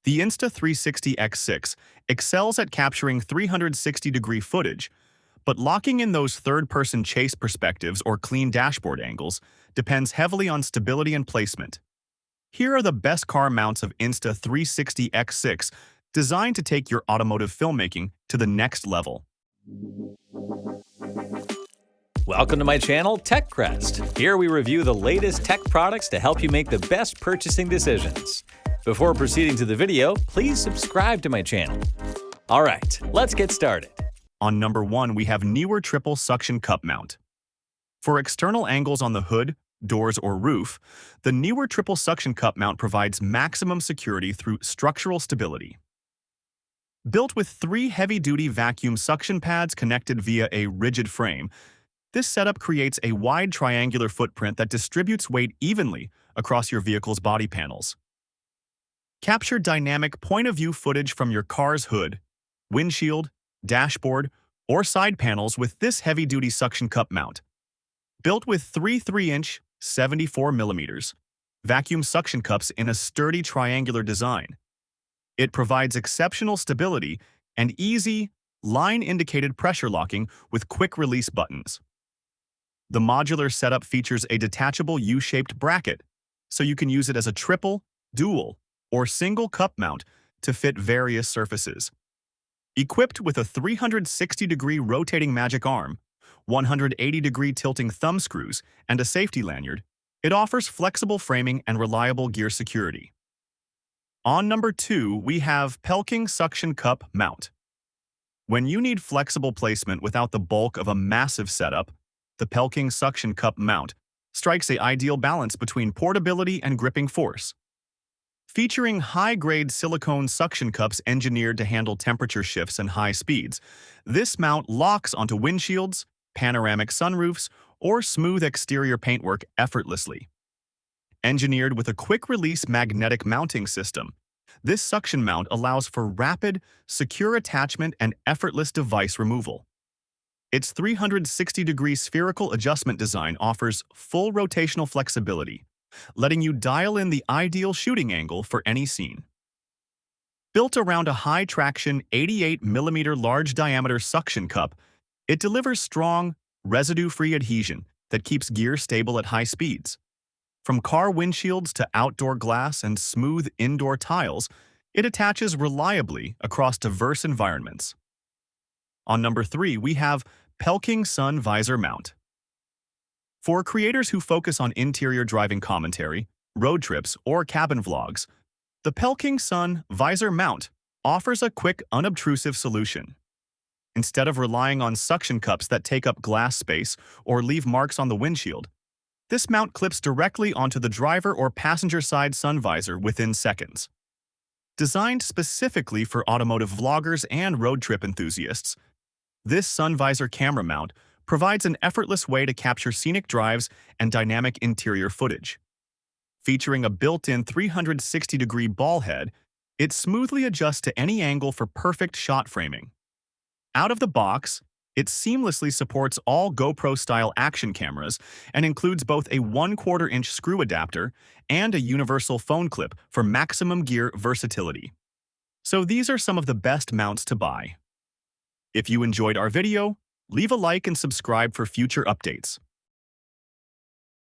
The Insta360 X6 excels at capturing 360-degree footage, but locking in those third-person chase perspectives or clean dashboard angles depends heavily on stability and placement. Here are the best car mounts of Insta360 X6 designed to take your automotive filmmaking to the next level. Welcome to my channel, TechCrest. Here we review the latest tech products to help you make the best purchasing decisions. Before proceeding to the video, please subscribe to my channel. All right, let's get started. On number 1, we have Neewer Triple Suction Cup Mount. For external angles on the hood, doors, or roof, the Neewer Triple Suction Cup Mount provides maximum security through structural stability. Built with 3 heavy-duty vacuum suction pads connected via a rigid frame, this setup creates a wide triangular footprint that distributes weight evenly across your vehicle's body panels. Capture dynamic point-of-view footage from your car's hood, windshield, dashboard, or side panels with this heavy-duty suction cup mount. Built with 3 3-inch, 74mm, vacuum suction cups in a sturdy triangular design. It provides exceptional stability and easy, line-indicated pressure locking with quick-release buttons. The modular setup features a detachable U-shaped bracket, so you can use it as a triple, dual, or single cup mount to fit various surfaces. Equipped with a 360-degree rotating magic arm, 180-degree tilting thumb screws, and a safety lanyard, it offers flexible framing and reliable gear security. On number 2, we have Pellking Suction Cup Mount. When you need flexible placement without the bulk of a massive setup, the Pellking Suction Cup Mount strikes an ideal balance between portability and gripping force. Featuring high-grade silicone suction cups engineered to handle temperature shifts and high speeds, this mount locks onto windshields, panoramic sunroofs, or smooth exterior paintwork effortlessly. Engineered with a quick-release magnetic mounting system, this suction mount allows for rapid, secure attachment and effortless device removal. Its 360-degree spherical adjustment design offers full rotational flexibility, letting you dial in the ideal shooting angle for any scene. Built around a high-traction 88mm large-diameter suction cup, it delivers strong, residue-free adhesion that keeps gear stable at high speeds. From car windshields to outdoor glass and smooth indoor tiles, it attaches reliably across diverse environments. On number 3, we have Pellking Sun Visor Mount. For creators who focus on interior driving commentary, road trips, or cabin vlogs, the Pellking Sun Visor Mount offers a quick, unobtrusive solution. Instead of relying on suction cups that take up glass space or leave marks on the windshield, this mount clips directly onto the driver or passenger side sun visor within seconds. Designed specifically for automotive vloggers and road trip enthusiasts, this sun visor camera mount provides an effortless way to capture scenic drives and dynamic interior footage. Featuring a built-in 360-degree ball head, it smoothly adjusts to any angle for perfect shot framing. Out of the box, it seamlessly supports all GoPro-style action cameras and includes both a 1/4-inch screw adapter and a universal phone clip for maximum gear versatility. So these are some of the best mounts to buy. If you enjoyed our video, leave a like and subscribe for future updates.